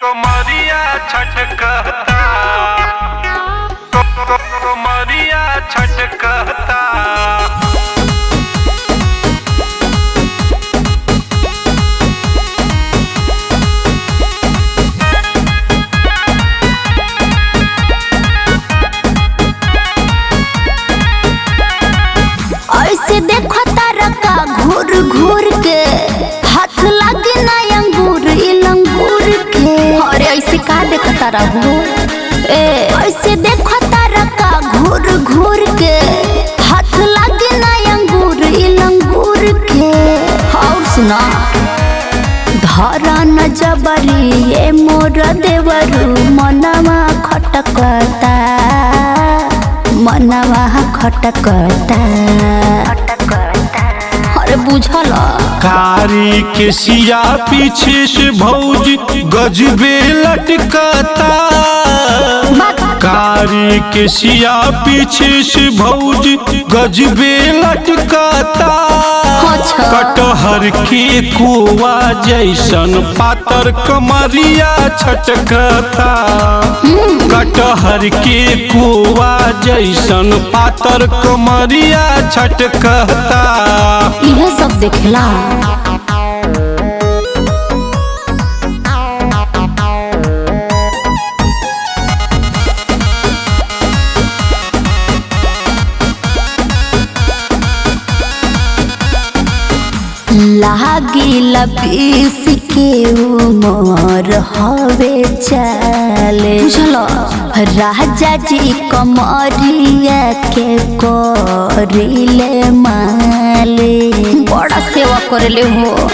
कमरिया छटकता कमरिया छटकता। ऐसे देखो तारका घूर घूर के हाथ लगे ना अंगूर लंगूर के। अरे ऐसे का देखो तारा हो ऐसे देखो तारका घूर घूर के हाथ लगे ना अंगूर लंगूर के। और सुना धरा न जबरी ये मोर देवरू मनवा खटकता मनवा खटकता। अरे बुझल कारी के सिया पीछे से भौजी गजबे लटकता। कारी के सिया पीछे से भौजी गजबे लटकता। कटहर के कोवा जैसन पातर कमरिया छटकता। कटहर के कोवा जैसन पातर कमरिया छटकता। यह सब देखला लागिल बीस के उमर हवे चले बुझल राजा जी कमरिया के करिले माले बड़ा सेवा करेले हो।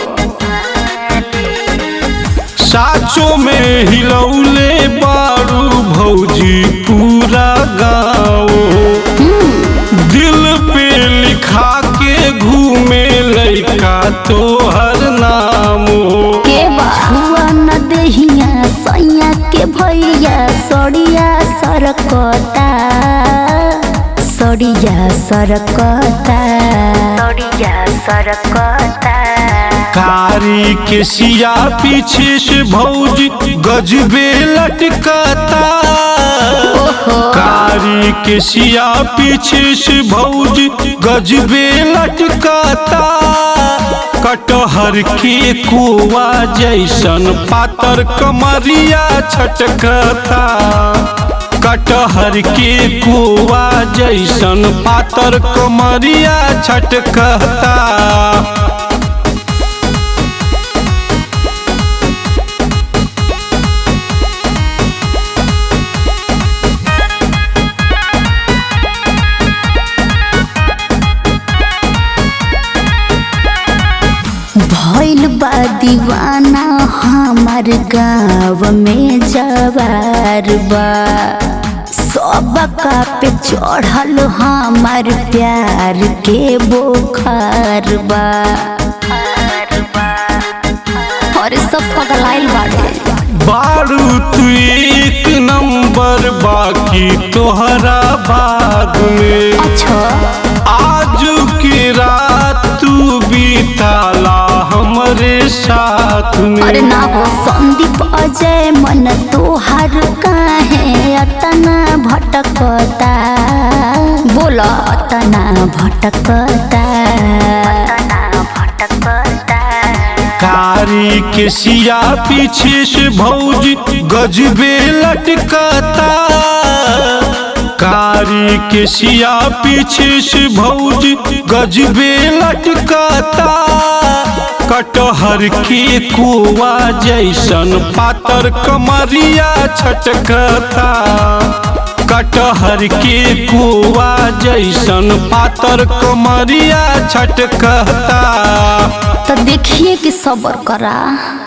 साचो में हिलौले बारू भौजी पूरा गाँव। दिल पे लिखा के घूमे लइका तोहर नाम के छुआ न देहिया सैया के भैया सड़िया सरकता सड़िया सरकता सड़िया सरकता। कारी के सिया पीछे से भौजी गजबे लटकता। कारी के सिया पीछे से भौजी गजबे लटकता। कटहर के कोवा जैसन पातर कमरिया छटकता। कटहर के कोवा जैसन पातर कमरिया छटकता। भइल बा दीवाना हमार गाँव में जवार बा। सबका पे चढ़ल हमार प्यार के बोखार बा। और सब पगलाइल बाड़े बारू तू एक नंबर बाकी तोहरा बाग में। अच्छा आज की रात तू बीताला हमरे साथ में। अरे ना हो संदीप अजय मन तोहार काहे अतना भटकता बोला अतना भटकता। कारी के सिया पीछे से भौजी गजबे लटकता। कारी के सिया पीछे से भौजी गजबे लटकता। कटहर के कोवा जैसन पातर कमरिया छटकता। कटहर के कोवा जैसन पातर कमरिया छटकता। तो देखिए कि सब्र करा।